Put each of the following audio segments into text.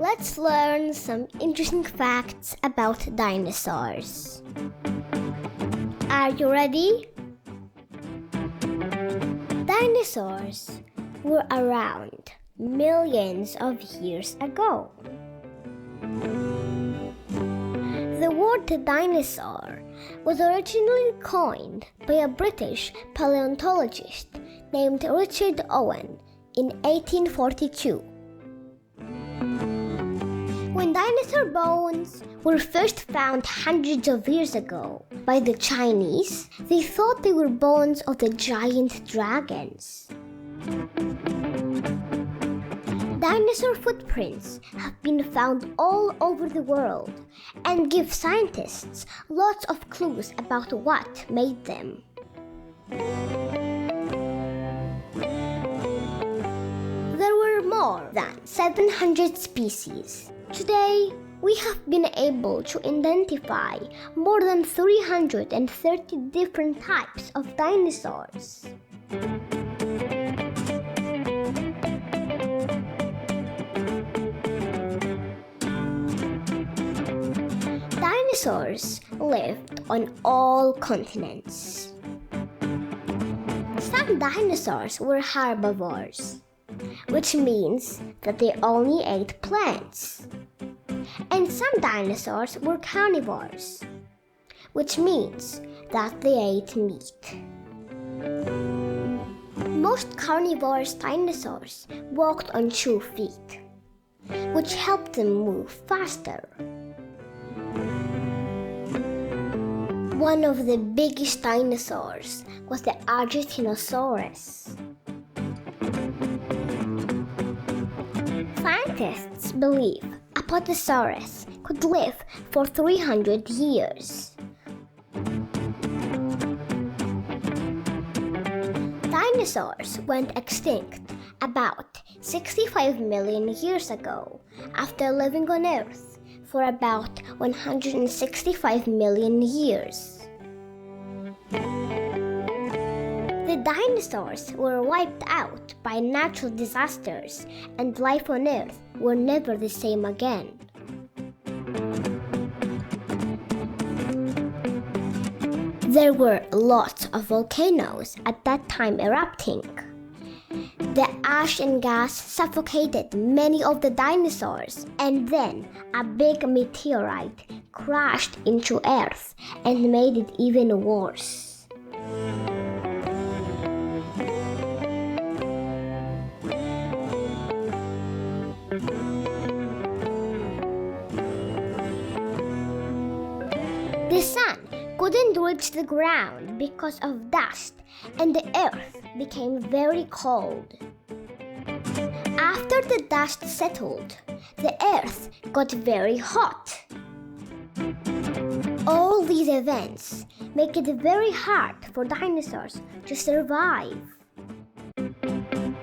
let's learn some interesting facts about dinosaurs. Are you ready? Dinosaurs were around millions of years ago. The word dinosaur was originally coined by a British paleontologist named Richard Owen in 1842. When dinosaur bones were first found hundreds of years ago by the Chinese, they thought they were bones of the giant dragons. Dinosaur footprints have been found all over the world and give scientists lots of clues about what made them. There were more than 700 species. Today, we have been able to identify more than 330 different types of dinosaurs. Dinosaurs lived on all continents. Some dinosaurs were herbivores, which means that they only ate plants. And some dinosaurs were carnivores, which means that they ate meat. Most carnivorous dinosaurs walked on 2 feet, which helped them move faster. One of the biggest dinosaurs was the Dinosaurus. Scientists believe Apatosaurus could live for 300 years. Dinosaurs went extinct about 65 million years ago after living on Earth for about 165 million years. The dinosaurs were wiped out by natural disasters, and life on Earth were never the same again. There were lots of volcanoes at that time erupting. The ash and gas suffocated many of the dinosaurs, and then a big meteorite crashed into Earth and made it even worse. The sun couldn't reach the ground because of dust, and the earth became very cold. After the dust settled, the earth got very hot. All these events make it very hard for dinosaurs to survive.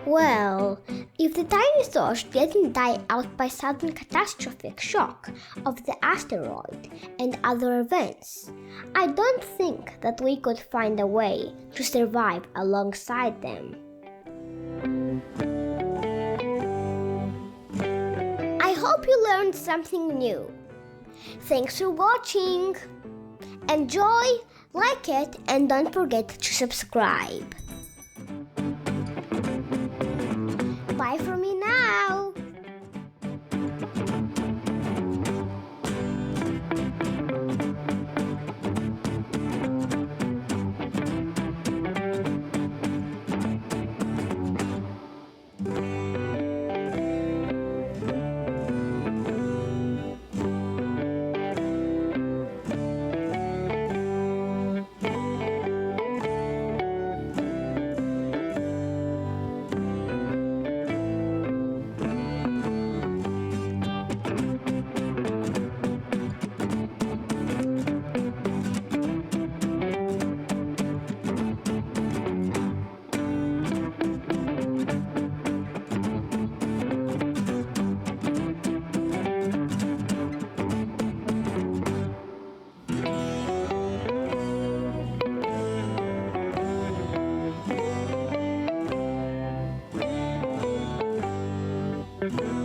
Well, if the dinosaurs didn't die out by sudden catastrophic shock of the asteroid and other events, I don't think that we could find a way to survive alongside them. I hope you learned something new. Thanks for watching. Enjoy, like it, and don't forget to subscribe. Bye for me now. Thank you.